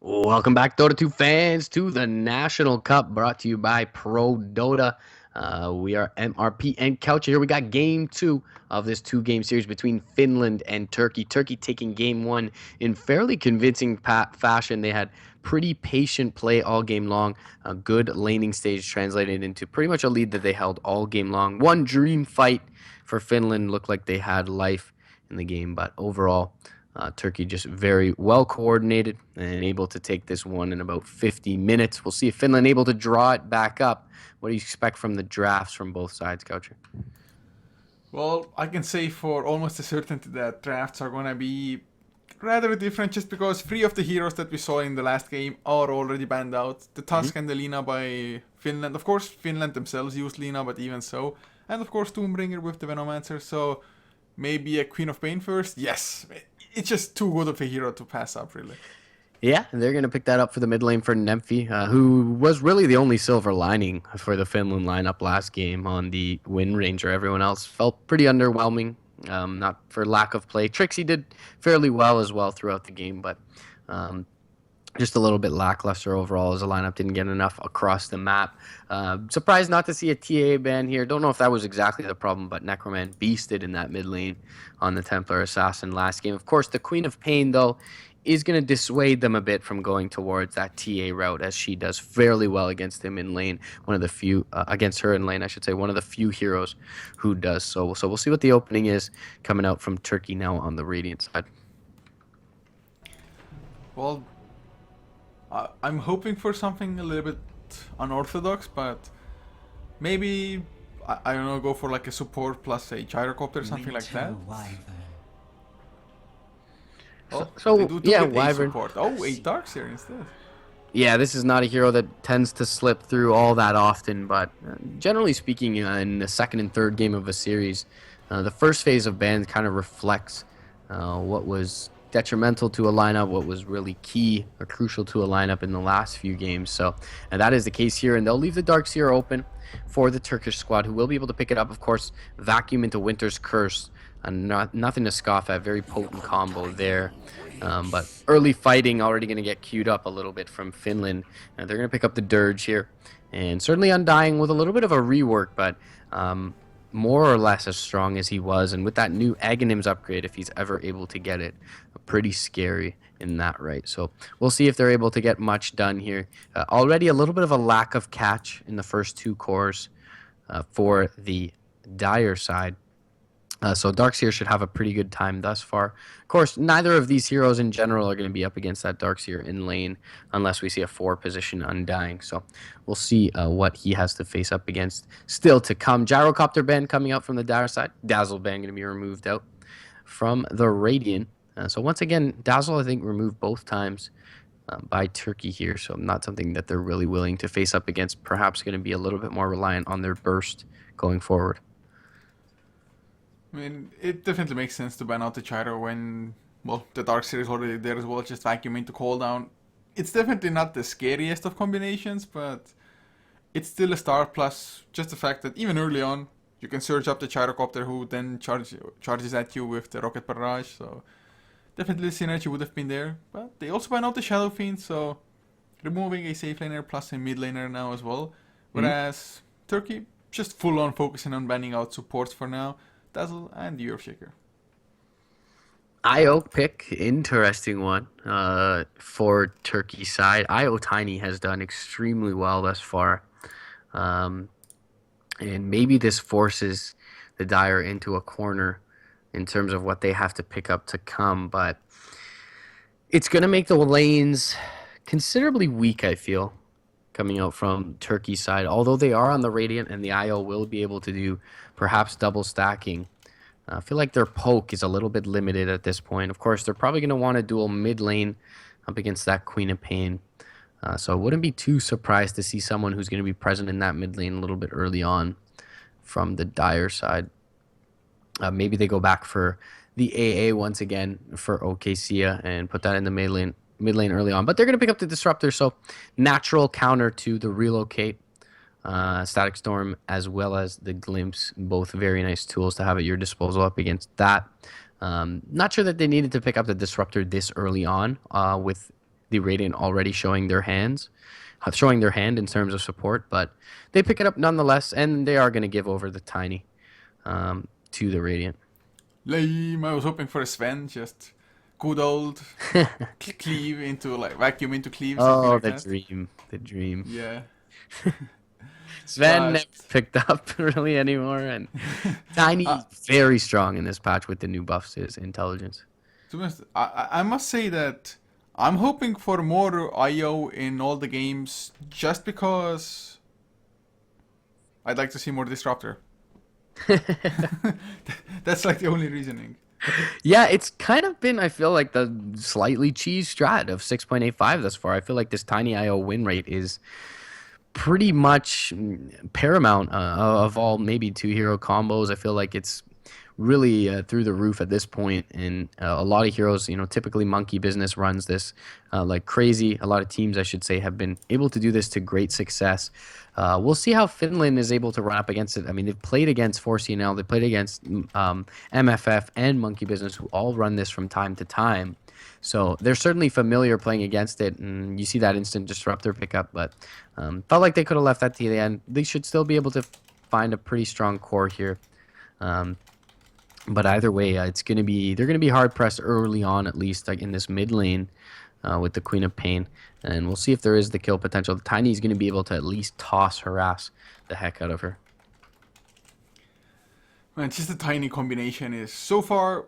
Welcome back, Dota 2 fans, to the National Cup brought to you by ProDota. We are MRP and Couch. Here we got game two of this two-game series between Finland and Turkey. Turkey taking game one in fairly convincing fashion. They had pretty patient play all game long. A good laning stage translated into pretty much a lead that they held all game long. One dream fight for Finland. Looked like they had life in the game, but overall, Turkey just very well coordinated and able to take this one in about 50 minutes. We'll see if Finland able to draw it back up. What do you expect from the drafts from both sides, Coucher? Well, I can say for almost a certainty that drafts are going to be rather different just because three of the heroes that we saw in the last game are already banned out. The Tusk and the Lina by Finland. Of course, Finland themselves use Lina, but even so. And of course, Tombbringer with the Venomancer. So maybe a Queen of Pain first? Yes. It's just too good of a hero to pass up, really. Yeah, they're going to pick that up for the mid lane for Nemphy, who was really the only silver lining for the Finland lineup last game on the win ranger. Everyone else felt pretty underwhelming, not for lack of play. Trixie did fairly well as well throughout the game, but just a little bit lackluster overall as the lineup didn't get enough across the map. Surprised not to see a TA ban here. Don't know if that was exactly the problem, but Necroman beasted in that mid lane on the Templar Assassin last game. Of course, the Queen of Pain, though, is going to dissuade them a bit from going towards that TA route, as she does fairly well against him in lane. One of the few, against her in lane, I should say, one of the few heroes who does so. So we'll see what the opening is coming out from Turkey now on the Radiant side. Well, I'm hoping for something a little bit unorthodox, but maybe, I don't know, go for like a support plus a gyrocopter, something like that. So they do yeah, get a Wyvern. support. Oh, a Darkseer instead. Yeah, this is not a hero that tends to slip through all that often, but generally speaking, in the second and third game of a series, the first phase of bans kind of reflects what was detrimental to a lineup, what was really key or crucial to a lineup in the last few games. So, and that is the case here, and they'll leave the Darkseer open for the Turkish squad, who will be able to pick it up. Of course, vacuum into Winter's Curse. Nothing to scoff at. Very potent combo there. But early fighting already going to get queued up a little bit from Finland. They're going to pick up the Dirge here. And certainly Undying with a little bit of a rework, but more or less as strong as he was. And with that new Aghanims upgrade, if he's ever able to get it, pretty scary in that right. So we'll see if they're able to get much done here. Already a little bit of a lack of catch in the first two cores for the Dire side. So Darkseer should have a pretty good time thus far. Of course, neither of these heroes in general are going to be up against that Darkseer in lane unless we see a 4-position Undying. So we'll see what he has to face up against still to come. Gyrocopter ban coming out from the Dire side. Dazzle ban going to be removed out from the Radiant. So once again, Dazzle, I think, removed both times by Turkey here. So not something that they're really willing to face up against. Perhaps going to be a little bit more reliant on their burst going forward. I mean, it definitely makes sense to ban out the Gyro when, well, the Darkseer is already there as well, just vacuum into cooldown. It's definitely not the scariest of combinations, but it's still a star, plus just the fact that even early on, you can surge up the Gyrocopter who then charges at you with the Rocket Barrage, so definitely the synergy would have been there. But they also ban out the Shadow Fiend, so removing a safe laner plus a mid laner now as well. Whereas Turkey, just full on focusing on banning out supports for now. Dazzle and the Earthshaker. IO pick, interesting one for Turkey side. IO Tiny has done extremely well thus far. And maybe this forces the Dire into a corner in terms of what they have to pick up to come. But it's going to make the lanes considerably weak, I feel, coming out from Turkey side. Although they are on the Radiant and the IO will be able to do perhaps double stacking. I feel like their poke is a little bit limited at this point. Of course, they're probably going to want to duel mid lane up against that Queen of Pain. So I wouldn't be too surprised to see someone who's going to be present in that mid lane a little bit early on from the Dire side. Maybe they go back for the AA once again for OKC and put that in the mid lane early on. But they're going to pick up the Disruptor, so natural counter to the Relocate. Static Storm as well as the Glimpse, both very nice tools to have at your disposal up against that. Not sure that they needed to pick up the Disruptor this early on with the Radiant already showing their hand in terms of support, but they pick it up nonetheless, and they are going to give over the Tiny to the Radiant. Lame. I was hoping for a Sven, just good old cleave into like vacuum into cleave, something Oh, like the that. dream, the dream. Yeah, Sven but never picked up really anymore, and uh, Tiny very strong in this patch with the new buffs to his intelligence. to be honest, I must say that I'm hoping for more IO in all the games, just because I'd like to see more disruptor. That's like the only reasoning. Yeah, it's kind of been, I feel like, the slightly cheese strat of 6.85 thus far. I feel like this Tiny IO win rate is pretty much paramount of all maybe two hero combos. I feel like it's really through the roof at this point, and a lot of heroes, typically Monkey Business runs this like crazy. A lot of teams, I should say, have been able to do this to great success. We'll see how Finland is able to run up against it. I mean, they've played against 4CNL, they played against MFF and Monkey Business, who all run this from time to time. So they're certainly familiar playing against it, and you see that instant disruptor pickup, but felt like they could have left that to the end. They should still be able to find a pretty strong core here. But either way, they're gonna be hard pressed early on, at least like in this mid lane with the Queen of Pain, and we'll see if there is the kill potential. Tiny's gonna be able to at least harass the heck out of her. Man, just the tiny combination is so far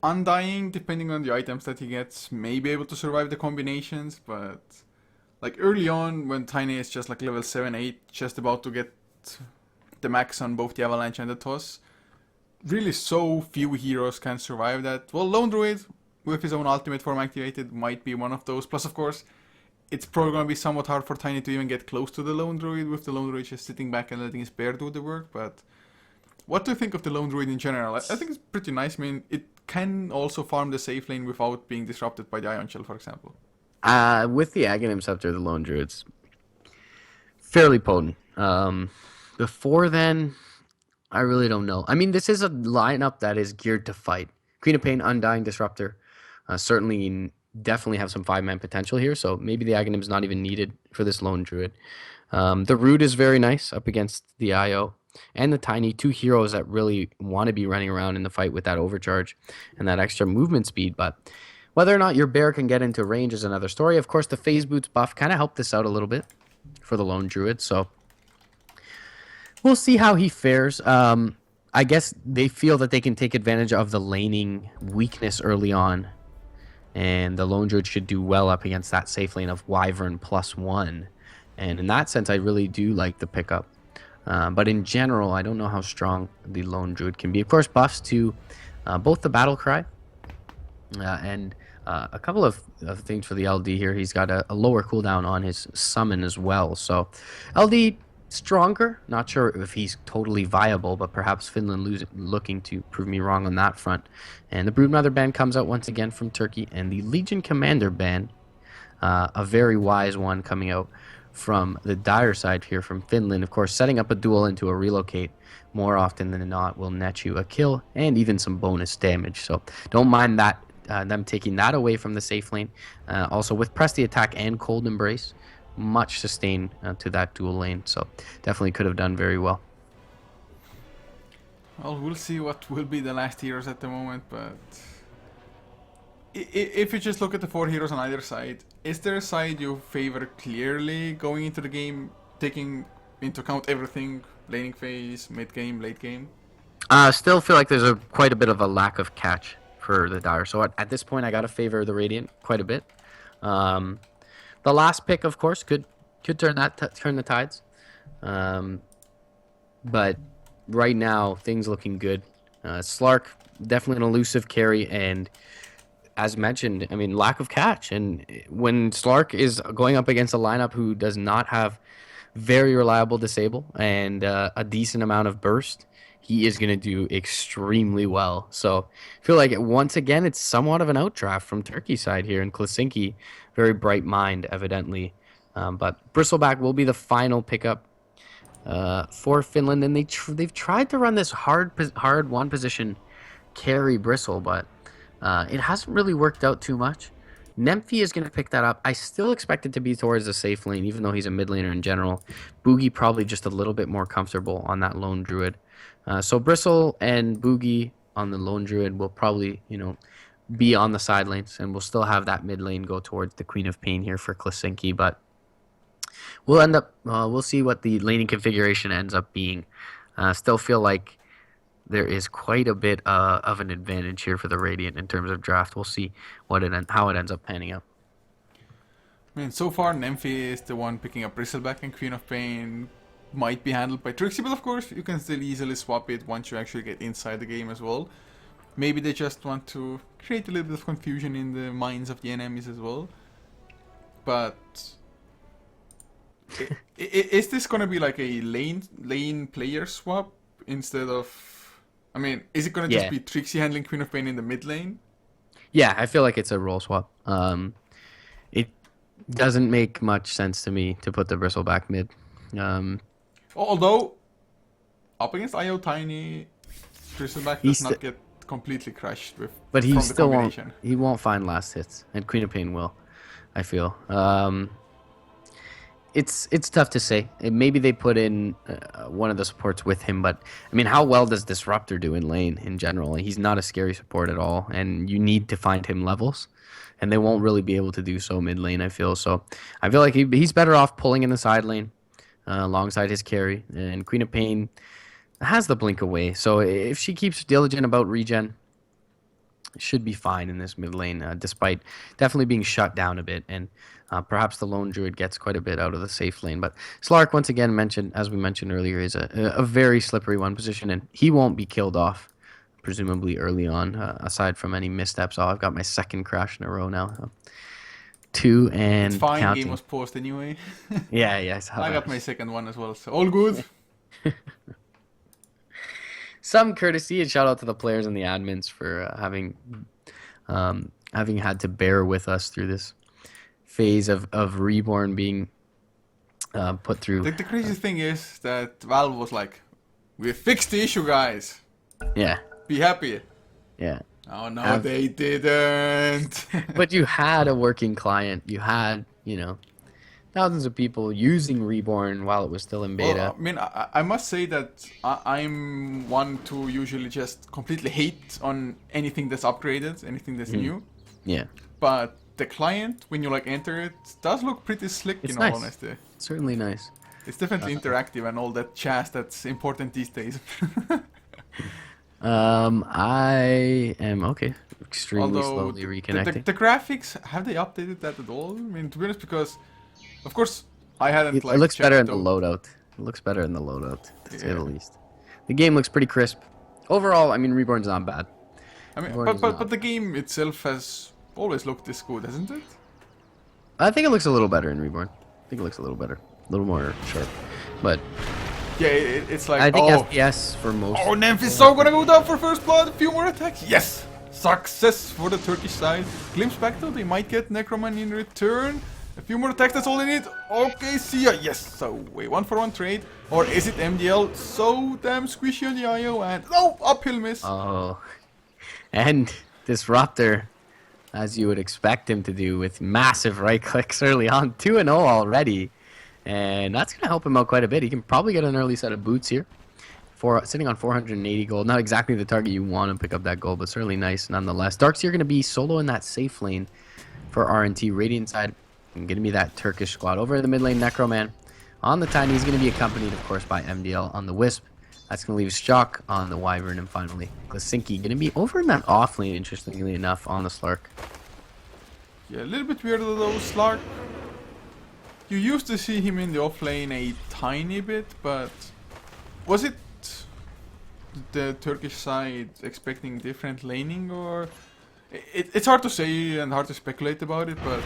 undying, depending on the items that he gets. May be able to survive the combinations, but like early on when Tiny is just like level 7, 8, just about to get the max on both the Avalanche and the Toss, really so few heroes can survive that. Well, Lone Druid with his own ultimate form activated might be one of those. Plus, of course, it's probably going to be somewhat hard for Tiny to even get close to the Lone Druid, with the Lone Druid just sitting back and letting his bear do the work. But what do you think of the Lone Druid in general? I think it's pretty nice. I mean, it can also farm the safe lane without being disrupted by the Ion Shell, for example. With the Aghanim Scepter, the Lone Druid's fairly potent. Before then, I really don't know. I mean, this is a lineup that is geared to fight. Queen of Pain, Undying Disruptor, definitely have some 5-man potential here, so maybe the Aghanim's not even needed for this Lone Druid. The Root is very nice up against the IO. And the Tiny, two heroes that really want to be running around in the fight with that overcharge and that extra movement speed. But whether or not your bear can get into range is another story. Of course, the Phase Boots buff kind of helped this out a little bit for the Lone Druid, so we'll see how he fares. I guess they feel that they can take advantage of the laning weakness early on, and the Lone Druid should do well up against that safe lane of Wyvern +1. And in that sense, I really do like the pickup. But in general, I don't know how strong the Lone Druid can be. Of course, buffs to both the Battle Cry and a couple of things for the LD here. He's got a lower cooldown on his summon as well. So LD stronger. Not sure if he's totally viable, but perhaps Finland looking to prove me wrong on that front. And the Broodmother ban comes out once again from Turkey, and the Legion Commander ban, a very wise one coming out from the dire side here from Finland. Of course, setting up a duel into a relocate more often than not will net you a kill and even some bonus damage. So don't mind that them taking that away from the safe lane. Also with Press the Attack and Cold Embrace, much sustain to that dual lane. So definitely could have done very well. Well, we'll see what will be the last heroes at the moment, but if you just look at the 4 heroes on either side, is there a side you favor clearly going into the game, taking into account everything, laning phase, mid game, late game? Still feel like there's quite a bit of a lack of catch for the Dire. So at this point, I gotta favor the Radiant quite a bit. The last pick, of course, could turn the tides. But right now, things looking good. Slark, definitely an elusive carry, and as mentioned, I mean, lack of catch. And when Slark is going up against a lineup who does not have very reliable disable and a decent amount of burst, he is going to do extremely well. So I feel like once again, it's somewhat of an outdraft from Turkey side here. And Klasinki, very bright mind, evidently. But Bristleback will be the final pickup for Finland. And they've tried to run this hard one position carry Bristle, but it hasn't really worked out too much. Nemphy is going to pick that up. I still expect it to be towards the safe lane, even though he's a mid laner in general. Boogie probably just a little bit more comfortable on that lone druid. So Bristle and Boogie on the lone druid will probably, be on the side lanes, and we'll still have that mid lane go towards the Queen of Pain here for Klisinki. But we'll see what the laning configuration ends up being. Still feel like there is quite a bit of an advantage here for the Radiant in terms of draft. We'll see how it ends up panning out. I mean, so far, Nemphy is the one picking up Bristleback, and Queen of Pain might be handled by Trixie, but of course, you can still easily swap it once you actually get inside the game as well. Maybe they just want to create a little bit of confusion in the minds of the enemies as well. But is this gonna be like a lane player swap instead of? I mean, is it gonna just be Trixie handling Queen of Pain in the mid lane? Yeah, I feel like it's a role swap. It doesn't make much sense to me to put the Bristleback mid. Although, up against IO Tiny, Bristleback does not get completely crushed with. But he still won't. He won't find last hits, and Queen of Pain will. I feel. It's tough to say. Maybe they put in one of the supports with him, but I mean, how well does Disruptor do in lane in general? He's not a scary support at all, and you need to find him levels, and they won't really be able to do so mid lane, I feel. So I feel like he's better off pulling in the side lane alongside his carry, and Queen of Pain has the blink away. So if she keeps diligent about regen, should be fine in this mid lane, despite definitely being shut down a bit, and perhaps the lone druid gets quite a bit out of the safe lane. But Slark, once again, as we mentioned earlier, is a very slippery one position, and he won't be killed off, presumably early on, aside from any missteps. Oh, I've got my second crash in a row now. So 2 and it's fine, counting. Game was paused anyway. Yeah. I got my second one as well, so all good. Some courtesy, and shout out to the players and the admins for having had to bear with us through this phase of Reborn being put through. The crazy thing is that Valve was like, "We fixed the issue, guys. Yeah. Be happy." Yeah. Oh no, they didn't. But you had a working client. You had, thousands of people using Reborn while it was still in beta. Well, I mean, I must say that I'm one to usually just completely hate on anything that's upgraded, anything that's new. Yeah. But the client, when you enter it, does look pretty slick, it's in all nice. honesty. It's certainly nice. It's definitely interactive and all that jazz that's important these days. I am extremely slowly reconnecting. The graphics, have they updated that at all? I mean, to be honest, because of course I hadn't. It looks better in the loadout. It looks better in the loadout, to say the least. The game looks pretty crisp. Overall, I mean, Reborn's not bad. I mean, but the game itself has always looked this good, hasn't it? I think it looks a little better in Reborn. I think it looks a little better, a little more sharp. But yeah, it's like I think FPS for most. Oh, Nemph is so gonna go down for first blood. A few more attacks. Yes, success for the Turkish side. Glimpse back though, they might get Necroman in return. A few more attacks, that's all they need. Okay, see ya. Yes, so wait, 1-for-1 trade. Or is it MDL? So damn squishy on the IO and uphill miss. Oh, and Disruptor, as you would expect him to do, with massive right clicks early on, 2-0 already. And that's going to help him out quite a bit. He can probably get an early set of boots here. Sitting on 480 gold. Not exactly the target you want to pick up that gold, but certainly nice nonetheless. Darkseer going to be solo in that safe lane for RNT. Radiant side going to be that Turkish squad. Over in the mid lane, Necroman. On the Tiny, he's going to be accompanied, of course, by MDL on the Wisp. That's going to leave Shock on the Wyvern. And finally, Klisinki going to be over in that off lane, interestingly enough, on the Slark. Yeah, a little bit weird though, Slark. You used to see him in the offlane a tiny bit, but was it the Turkish side expecting different laning, or it's hard to say and hard to speculate about it, but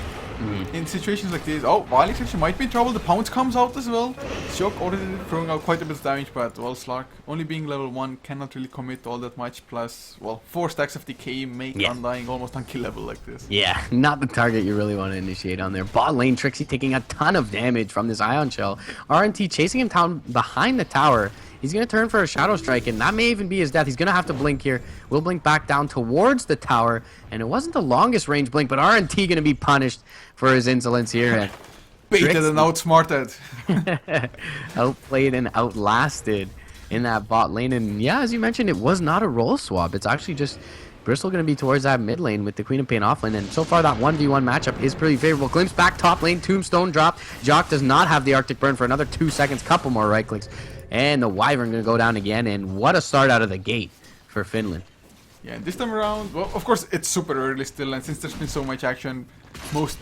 in situations like this, Vilex actually might be in trouble. The Pounce comes out as well. Shock already throwing out quite a bit of damage, but well, Slark only being level 1 cannot really commit all that much, plus, well, 4 stacks of decay make Undying almost unkillable like this. Yeah, not the target you really want to initiate on there. Bot lane, Trixie taking a ton of damage from this Ion Shell. RNT chasing him down behind the tower, He's going to turn for a Shadow Strike, and that may even be his death. He's going to have to blink here. Will blink back down towards the tower, and it wasn't the longest range blink, but RNT going to be punished for his insolence here. And baited and outsmarted. Outplayed and outlasted in that bot lane. And yeah, as you mentioned, it was not a role swap. It's actually just Bristol going to be towards that mid lane with the Queen of Pain off lane. And so far, that 1v1 matchup is pretty favorable. Glimpse back top lane, Tombstone drop. Jock does not have the Arctic Burn for another 2 seconds. Couple more right clicks. And the Wyvern going to go down again. And what a start out of the gate for Finland. Yeah, this time around, well, of course, it's super early still. And since there's been so much action, most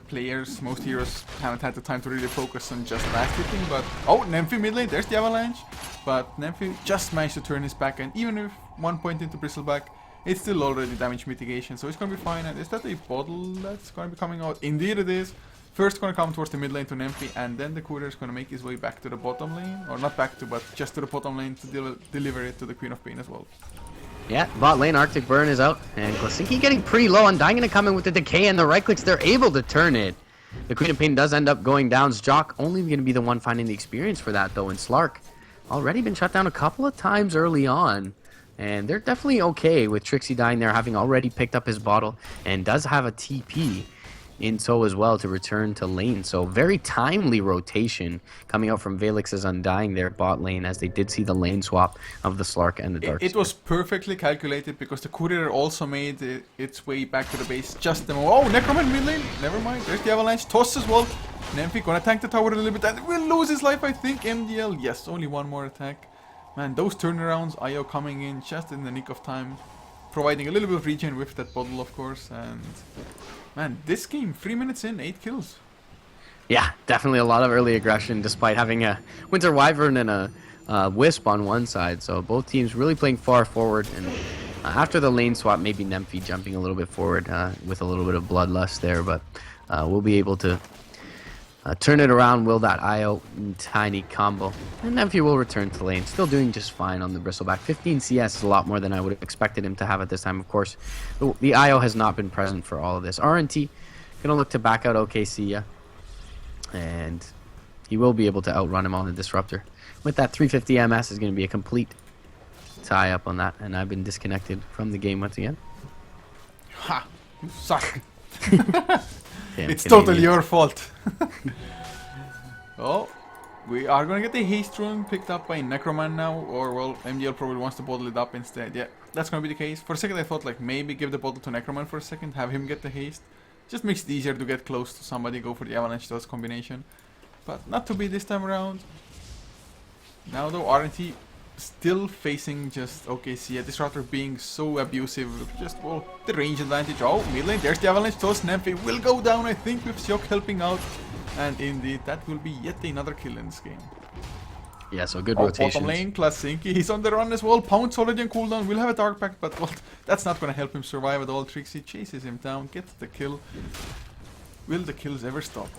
players, most heroes haven't had the time to really focus on just last hitting. But, oh, Nemphy mid lane, there's the avalanche. But Nemphy just managed to turn his back. And even if 1 point into Bristleback, it's still already damage mitigation, so it's gonna be fine. And is that a bottle that's gonna be coming out? Indeed it is. First gonna come towards the mid lane to Nemphy, and then the courier is gonna make his way back to the bottom lane. Or not back to, but just to the bottom lane to deliver it to the Queen of Pain as well. Yeah, bot lane Arctic Burn is out, and Glasinski getting pretty low. Undying gonna come in with the decay and the right clicks. They're able to turn it. The Queen of Pain does end up going down. Jock only gonna be the one finding the experience for that though, and Slark already been shut down a couple of times early on. And they're definitely okay with Trixie dying there, having already picked up his bottle, and does have a TP in tow as well to return to lane. So very timely rotation coming out from Velix's Undying there bot lane, as they did see the lane swap of the Slark and the Dark. It was perfectly calculated because the courier also made its way back to the base just the moment. Oh, Necroman mid lane, never mind. There's the avalanche, toss as well. Nemphy gonna tank the tower a little bit and will lose his life, I think. MDL, yes, only one more attack. Man, those turnarounds, IO coming in just in the nick of time, providing a little bit of regen with that bottle, of course. And man, this game, 3 minutes in, 8 kills. Yeah, definitely a lot of early aggression, despite having a Winter Wyvern and a Wisp on one side. So both teams really playing far forward. And after the lane swap, maybe Nemphy jumping a little bit forward with a little bit of bloodlust there. But we'll be able to turn it around. Will that IO tiny combo. And Nemphy will return to lane. Still doing just fine on the Bristleback. 15 CS is a lot more than I would have expected him to have at this time. Of course, the IO has not been present for all of this. RNT going to look to back out OKC. And he will be able to outrun him on the Disruptor. With that 350 MS is going to be a complete tie-up on that. And I've been disconnected from the game once again. Ha! You suck! Damn it's Canadian. totally your fault. Oh, we are gonna get the haste rune picked up by Necroman now, or well, MDL probably wants to bottle it up instead. Yeah, that's gonna be the case. For a second I thought like maybe give the bottle to Necroman for a second, have him get the haste. Just makes it easier to get close to somebody, go for the avalanche toss combination. But not to be this time around. Now though, RNT still facing just OKC, a Disruptor being so abusive, just, well, the range advantage. Oh, mid lane, there's the avalanche toss. Nemphy will go down, I think, with Shock helping out. And indeed, that will be yet another kill in this game. Yeah, so good Bottom rotation. lane, Glasinski, he's on the run as well. Pounce already on cooldown, will have a Dark Pact, but well, that's not gonna help him survive at all. Trixie chases him down, gets the kill. Will the kills ever stop?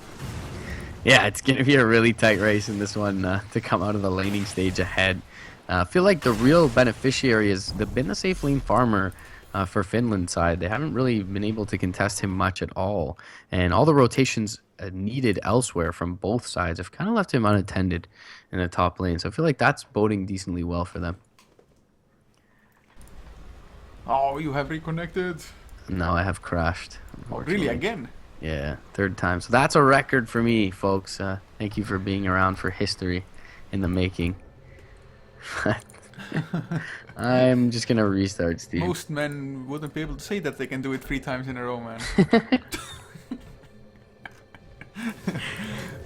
Yeah, it's going to be a really tight race in this one to come out of the laning stage ahead. I feel like the real beneficiary has been the safe lane farmer for Finland's side. They haven't really been able to contest him much at all. And all the rotations needed elsewhere from both sides have kind of left him unattended in the top lane. So I feel like that's boding decently well for them. Oh, you have reconnected. No, I have crashed. Oh, really? Again? Yeah, third time. So that's a record for me, folks. Thank you for being around for history in the making. I'm just gonna restart, Steve. Most men wouldn't be able to say that they can do it 3 times in a row, man.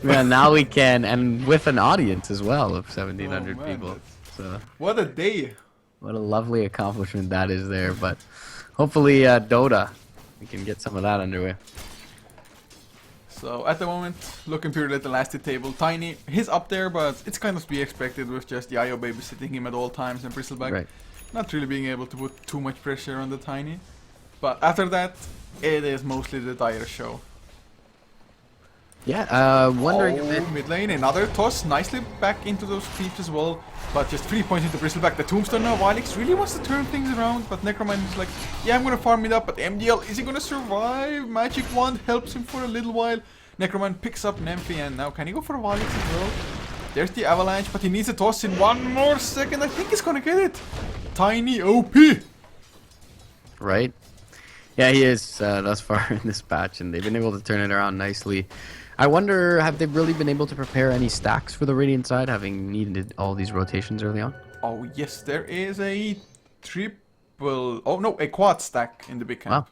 Yeah, now we can, and with an audience as well of 1,700 man, people. So what a day! what a lovely accomplishment that is there. But hopefully, Dota, we can get some of that underway. So at the moment, looking purely at the last hit table, Tiny, he's up there, but it's kind of to be expected with just the IO babysitting him at all times and Bristleback. Right. Not really being able to put too much pressure on the Tiny. But after that, it is mostly the Dire show. Yeah, wondering if it... mid lane, another toss, nicely back into those creeps as well. But just 3 points into Bristleback. The Tombstone now, Vilix really wants to turn things around, but Necroman is like, yeah, I'm gonna farm it up, but MDL, is he gonna survive? Magic Wand helps him for a little while. Necroman picks up Nemphy, and now can he go for a Vilix as well? There's the avalanche, but he needs a toss in 1 more second. I think he's gonna get it. Tiny OP. Right? Yeah, he is thus far in this batch, and they've been able to turn it around nicely. I wonder, have they really been able to prepare any stacks for the Radiant side, having needed all these rotations early on? Oh yes, there is a triple... Oh no, a quad stack in the big camp. Wow.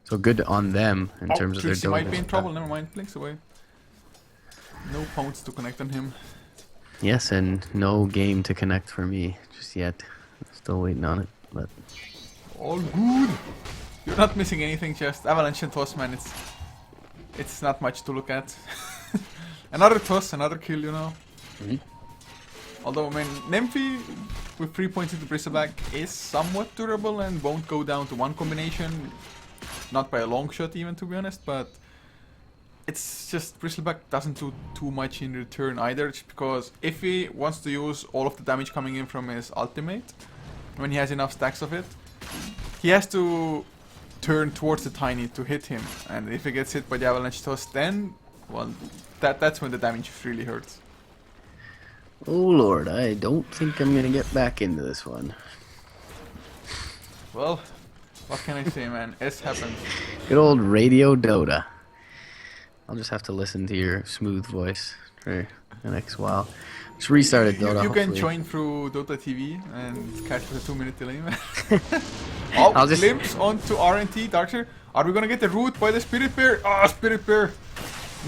So good on them in terms of their Trixie might be in diligence. trouble, never mind, blinks away. No pounds to connect on him. Yes, and no game to connect for me just yet. Still waiting on it, but... All good. You're not missing anything, just avalanche and toss, man. It's not much to look at. Another toss, another kill, you know. Although, I mean, Nymphy with 3 points into Bristleback is somewhat durable and won't go down to one combination. Not by a long shot even, to be honest, but it's just Bristleback doesn't do too much in return either, just because if he wants to use all of the damage coming in from his ultimate, when he has enough stacks of it, he has to turn towards the Tiny to hit him, and if he gets hit by the avalanche toss, then, well, that's when the damage really hurts. Oh lord, I don't think I'm gonna get back into this one. Well, what can I say, man? S happens. Good old Radio Dota. I'll just have to listen to your smooth voice for the next while. Just restarted Dota. You can hopefully. join through Dota TV and catch with a 2-minute delay, man. Oh, I'll just- glimpse onto RNT, Darkseer. Are we gonna get the root by the Spirit Bear? Ah, Spirit Bear!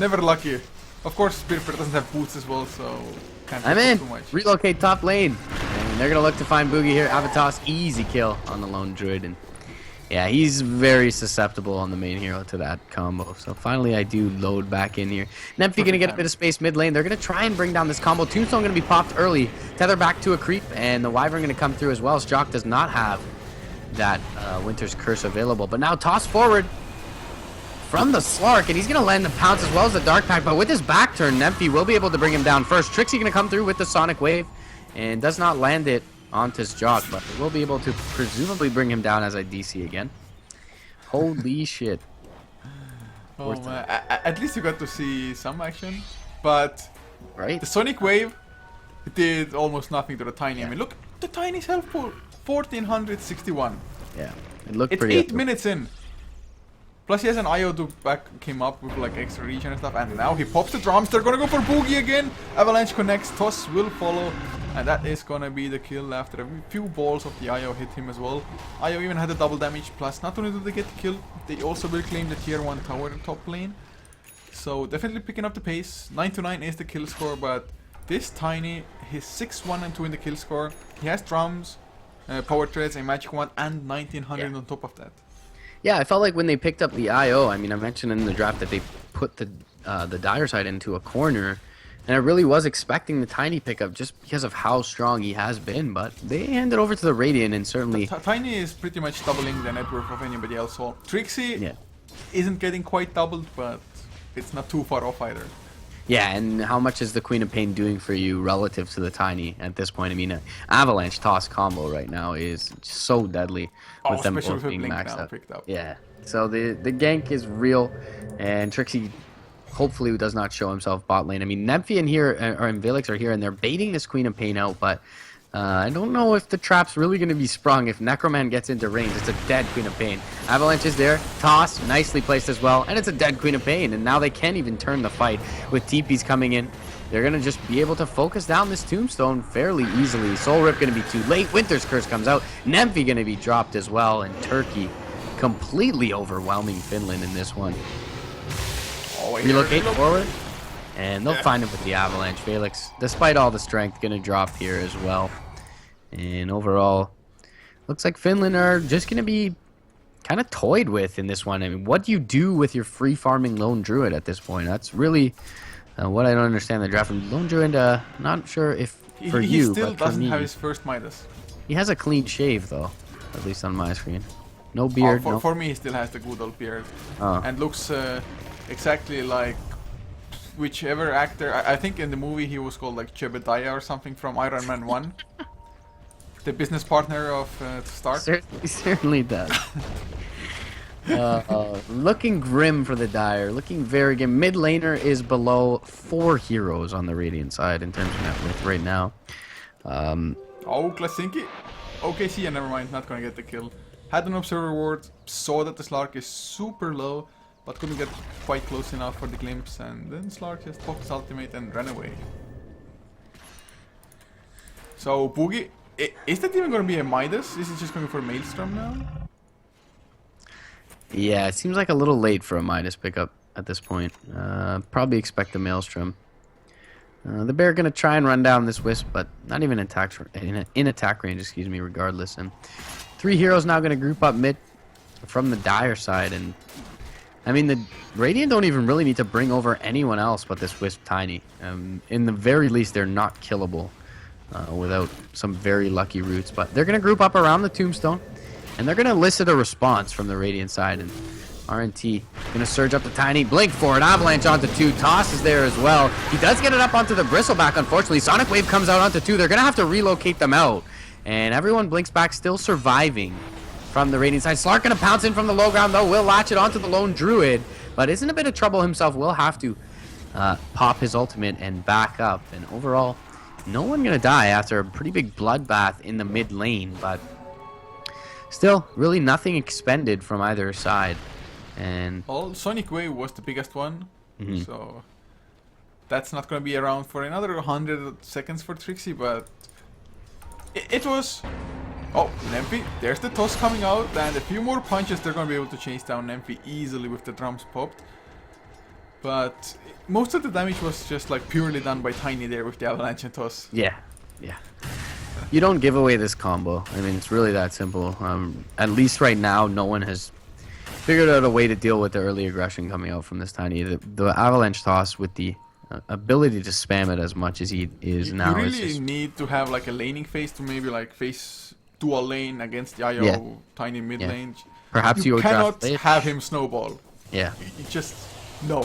Never lucky. Of course, Spirit Bear doesn't have boots as well, so can't I'm do in. too much. Relocate top lane. And they're gonna look to find Boogie here. Avatos, easy kill on the lone druid, and yeah, he's very susceptible on the main hero to that combo. So finally, I do load back in here. Nemphy gonna get a bit of space mid lane. They're gonna try and bring down this combo. Tombstone gonna be popped early. Tether back to a creep, and the Wyvern gonna come through as well. Jock does not have that Winter's Curse available, but now toss forward from the Slark, and he's going to land the pounce as well as the Dark Pack, but with his back turn, Nemphy will be able to bring him down first. Trixie going to come through with the Sonic Wave, and does not land it onto his Jock, but will be able to presumably bring him down as I DC again. Holy shit. Oh man, at least you got to see some action, but Right? the Sonic Wave did almost nothing to the Tiny. I mean, look, the Tiny's health pool, 1461. Yeah. It looked It's pretty 8 minutes in. Plus he has an IO to back him up with like extra regen and stuff, and now he pops the drums. They're gonna go for Boogie again. Avalanche connects, toss will follow, and that is gonna be the kill after a few balls of the IO hit him as well. IO even had a double damage, plus not only did they get the kill, they also will claim the tier 1 tower in top lane. So definitely picking up the pace. 9-9 is the kill score, but this Tiny, he's 6-1 and 2 in the kill score. He has drums, power treads, a magic wand, and 1900 on top of that. Yeah, I felt like when they picked up the IO, I mean, I mentioned in the draft that they put the dire side into a corner, and I really was expecting the Tiny pickup just because of how strong he has been, but they handed over to the Radiant, and certainly... Tiny is pretty much doubling the net worth of anybody else. So Trixie Yeah. isn't getting quite doubled, but it's not too far off either. Yeah, and how much is the Queen of Pain doing for you relative to the Tiny at this point? I mean, Avalanche Toss combo right now is so deadly with them especially both with being Blink maxed now out. picked up. Yeah, so the gank is real, and Trixie hopefully does not show himself bot lane. I mean, Nemphy and Velix are here, and they're baiting this Queen of Pain out, but I don't know if the trap's really going to be sprung. If Necroman gets into range, it's a dead Queen of Pain. Avalanche is there. Toss, nicely placed as well. And it's a dead Queen of Pain. And now they can't even turn the fight with TPs coming in. They're going to just be able to focus down this Tombstone fairly easily. Soul Rip going to be too late. Winter's Curse comes out. Nemphy going to be dropped as well. And Turkey completely overwhelming Finland in this one. Oh, Relocate forward. And they'll find him with the Avalanche. Felix, despite all the strength, going to drop here as well. And overall, looks like Finland are just going to be kind of toyed with in this one. I mean, what do you do with your free farming Lone Druid at this point? That's really what I don't understand the draft from Lone Druid. Not sure if for he you, still but for doesn't me, have his first Midas. he has a clean shave though, at least on my screen. No beard. no. For me, he still has the good old beard. Oh. And looks exactly like whichever actor. I think in the movie he was called like Jebediah or something from Iron Man 1. The business partner of Stark. He certainly does. Looking grim for the Dire. Looking very grim. Mid laner is below 4 heroes on the Radiant side in terms of net worth right now. Oh, Klasinki. Okay, see, never mind. Not gonna get the kill. Had an observer ward. Saw that the Slark is super low, but couldn't get quite close enough for the glimpse. And then Slark just popped his ultimate and ran away. So, Boogie. Is that even gonna be a Midas? Is it just going for Maelstrom now? Yeah, it seems like a little late for a Midas pickup at this point. Probably expect the Maelstrom. The Bear gonna try and run down this Wisp, but not even in attack range, excuse me, regardless. And 3 heroes now gonna group up mid from the Dire side, and I mean the Radiant don't even really need to bring over anyone else but this Wisp Tiny. In the very least, they're not killable without some very lucky roots. But they're gonna group up around the Tombstone, and they're gonna elicit a response from the Radiant side. And RNT gonna surge up the Tiny, blink for it, avalanche onto 2, Toss is there as well. He does get it up onto the Bristleback, unfortunately. Sonic Wave comes out onto 2, they're gonna have to relocate them out. And everyone blinks back, still surviving from the Radiant side. Slark gonna pounce in from the low ground though, will latch it onto the lone Druid, but is in a bit of trouble himself, will have to pop his ultimate and back up. And overall, no one gonna die after a pretty big bloodbath in the mid lane, but still, really nothing expended from either side. And well, Sonic Wave was the biggest one, so that's not going to be around for another 100 seconds for Trixie, but it was... Oh, Nemphy, there's the toss coming out, and a few more punches they're going to be able to chase down Nemphy easily with the drums popped. But most of the damage was just like purely done by Tiny there with the avalanche and toss. yeah. You don't give away this combo. I mean, it's really that simple. At least right now, no one has figured out a way to deal with the early aggression coming out from this Tiny. The avalanche toss with the ability to spam it as much as he is now. You really is just... need to have like a laning phase to maybe like face dual lane against the IO Tiny mid lane. Perhaps you cannot draft have him snowball. Yeah. You just no.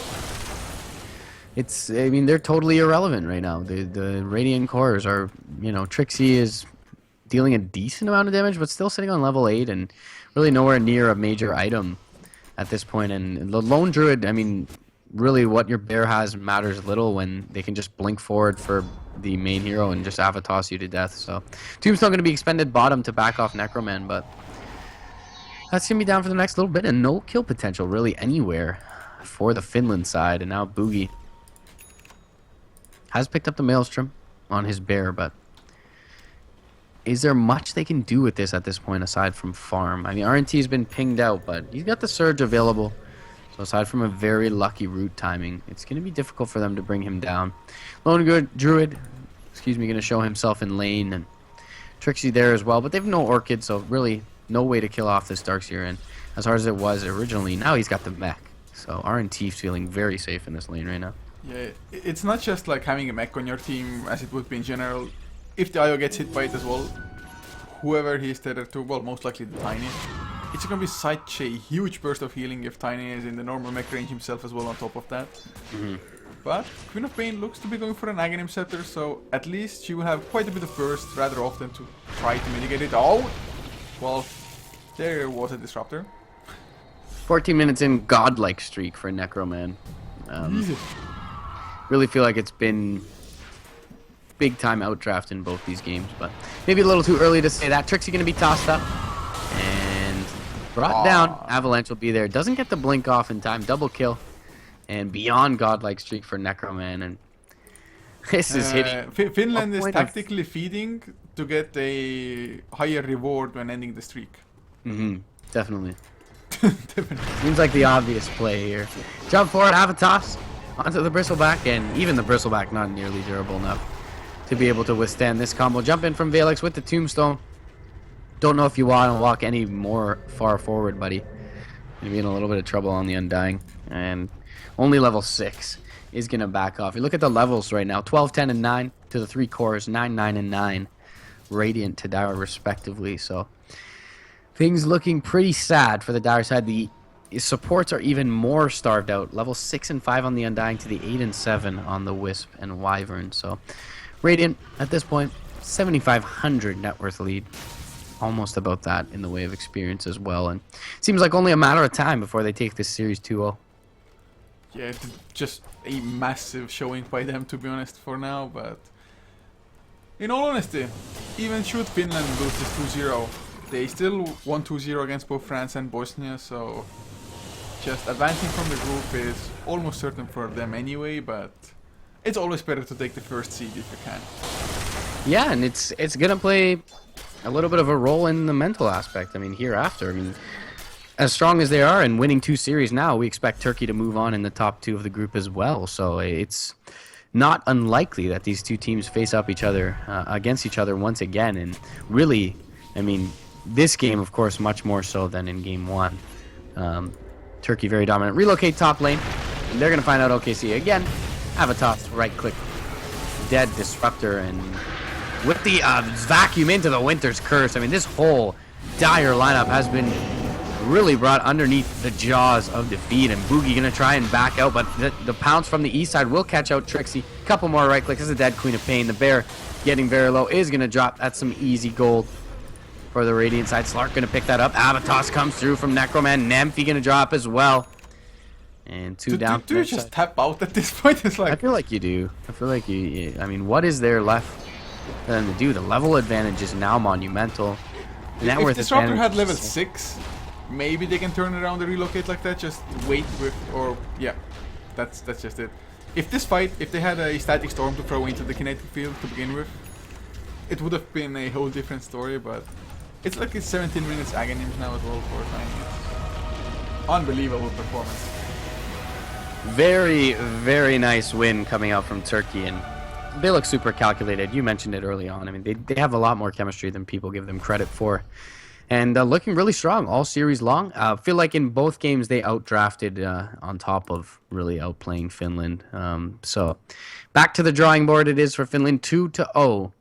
I mean, they're totally irrelevant right now. The Radiant cores are, Trixie is dealing a decent amount of damage, but still sitting on level 8 and really nowhere near a major item at this point. And the lone Druid, I mean, really what your bear has matters little when they can just blink forward for the main hero and just Avatoss you to death. So Tombstone going to be expended bottom to back off Necroman, but that's going to be down for the next little bit, and no kill potential really anywhere for the Finland side. And now Boogie has picked up the Maelstrom on his bear, but is there much they can do with this at this point aside from farm? I mean, RNT has been pinged out, but he's got the Surge available. So aside from a very lucky root timing, it's going to be difficult for them to bring him down. Lone Druid, going to show himself in lane, and Trixie there as well, but they have no Orchid, so really no way to kill off this Darkseer. And as hard as it was originally, now he's got the mech. So RNT feeling very safe in this lane right now. Yeah, it's not just like having a mech on your team as it would be in general. If the IO gets hit by it as well, whoever he is tethered to, well, most likely the Tiny, it's gonna be such a huge burst of healing if Tiny is in the normal mech range himself as well on top of that. But Queen of Pain looks to be going for an Aghanim Scepter, so at least she will have quite a bit of burst rather often to try to mitigate it. Oh! Well, there was a Disruptor. 14 minutes in, godlike streak for Necroman. Really feel like it's been big time outdraft in both these games, but maybe a little too early to say that. Trixie going to be tossed up and brought down. Avalanche will be there. Doesn't get the blink off in time. Double kill and beyond godlike streak for Necroman. And this is hitting. Finland is tactically feeding to get a higher reward when ending the streak. Definitely. Seems like the obvious play here. Jump forward, have a toss onto the Bristleback, and even the Bristleback not nearly durable enough to be able to withstand this combo. Jump in from Valix with the Tombstone. Don't know if you want to walk any more far forward, buddy. You're going to be in a little bit of trouble on the Undying. And only level 6 is going to back off. You look at the levels right now. 12, 10, and 9 to the 3 cores. 9, 9, and 9. Radiant to Dire respectively. So things looking pretty sad for the Dire side. The supports are even more starved out. Level 6 and 5 on the Undying to the 8 and 7 on the Wisp and Wyvern. So Radiant, at this point, 7,500 net worth lead. almost about that in the way of experience as well. And it seems like only a matter of time before they take this series 2-0. Yeah, it's just a massive showing by them, to be honest, for now. But in all honesty, even should Finland lose this 2-0, they still won 2-0 against both France and Bosnia, so just advancing from the group is almost certain for them anyway, but it's always better to take the first seed if you can. Yeah, and it's gonna play a little bit of a role in the mental aspect. I mean, hereafter, I mean, as strong as they are and winning 2 series now, we expect Turkey to move on in the top 2 of the group as well. So it's not unlikely that these two teams face up against each other once again. And really, I mean, this game, of course, much more so than in game 1. Turkey very dominant. Relocate top lane. And they're going to find out OKC again. Have a toss, right click. Dead Disruptor. And with the vacuum into the Winter's Curse, I mean, this whole dire lineup has been really brought underneath the jaws of defeat. And Boogie going to try and back out. But the pounce from the east side will catch out Trixie. Couple more right clicks. This is a dead Queen of Pain. The bear getting very low is going to drop. That's some easy gold for the Radiant side. Slark going to pick that up. Avatos comes through from Necroman. Nemphy going to drop as well. And 2 down. Do you just tap out at this point? It's like, I feel like you do. I feel like you... I mean, what is there left for them to do? The level advantage is now monumental. If Disruptor had level 6, maybe they can turn around the relocate like that. Just wait with... Or, yeah. That's just it. If this fight, if they had a static storm to throw into the kinetic field to begin with, it would have been a whole different story, but it's like it's 17 minutes agony now as well for Tiny. Unbelievable performance. Very, very nice win coming out from Turkey, and they look super calculated. You mentioned it early on. I mean, they have a lot more chemistry than people give them credit for. And looking really strong all series long. I feel like in both games they outdrafted on top of really outplaying Finland. So back to the drawing board it is for Finland, 2-0.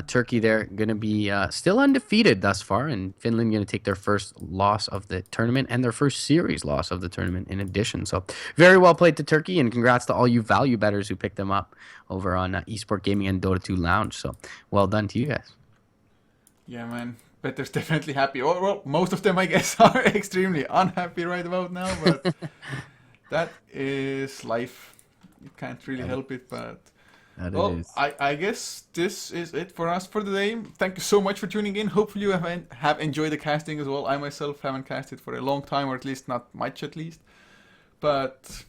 Turkey there going to be still undefeated thus far, and Finland going to take their first loss of the tournament and their first series loss of the tournament in addition. So very well played to Turkey, and congrats to all you value bettors who picked them up over on Esport Gaming and Dota 2 Lounge. So well done to you guys. Yeah, man. Bettors definitely happy. Or, well, most of them, I guess, are extremely unhappy right about now, but that is life. You can't really help it, but... Well, I guess this is it for us for the day. Thank you so much for tuning in. Hopefully you have enjoyed the casting as well. I myself haven't casted for a long time, or at least not much at least. But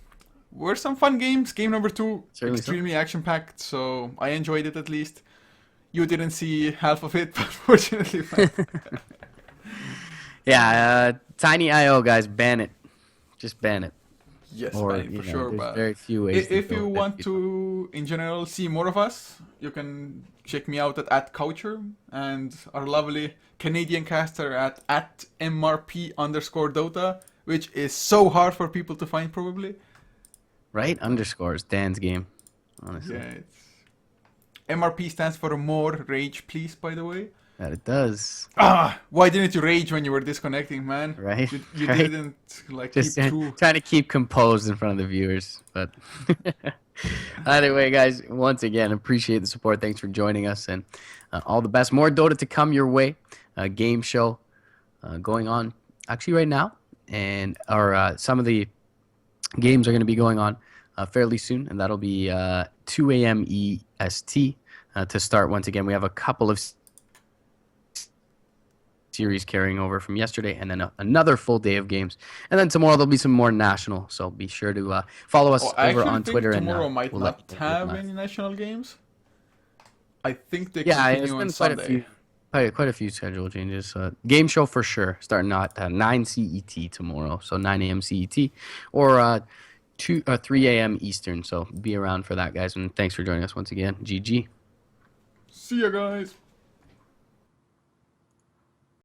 were some fun games. Game number 2, certainly extremely action-packed, so I enjoyed it at least. You didn't see half of it, but fortunately. Yeah, Tiny.io guys, ban it. Just ban it. Yes, for sure. But very few ways if you want to, in general, see more of us, you can check me out at Coucher and our lovely Canadian caster at MRP_Dota, which is so hard for people to find, probably. Right? Underscores Dan's game, honestly. Yeah, MRP stands for More Rage Please, by the way. That it does. Why didn't you rage when you were disconnecting, man? Right. You right? didn't just keep true. Trying to keep composed in front of the viewers, but either way, guys, once again, appreciate the support. Thanks for joining us, and all the best. More Dota to come your way. Game show going on actually right now, and some of the games are going to be going on fairly soon, and that'll be 2 a.m. EST to start. Once again, we have a couple of series carrying over from yesterday, and then another full day of games, and then tomorrow there'll be some more national, so be sure to follow us over on Twitter. Tomorrow and might not have any national games. I think they continue on Sunday. Quite a few schedule changes. Game show for sure starting at 9 CET tomorrow, so 9 a.m. CET or 3 a.m. Eastern, so be around for that, guys, and thanks for joining us once again. GG. See ya, guys.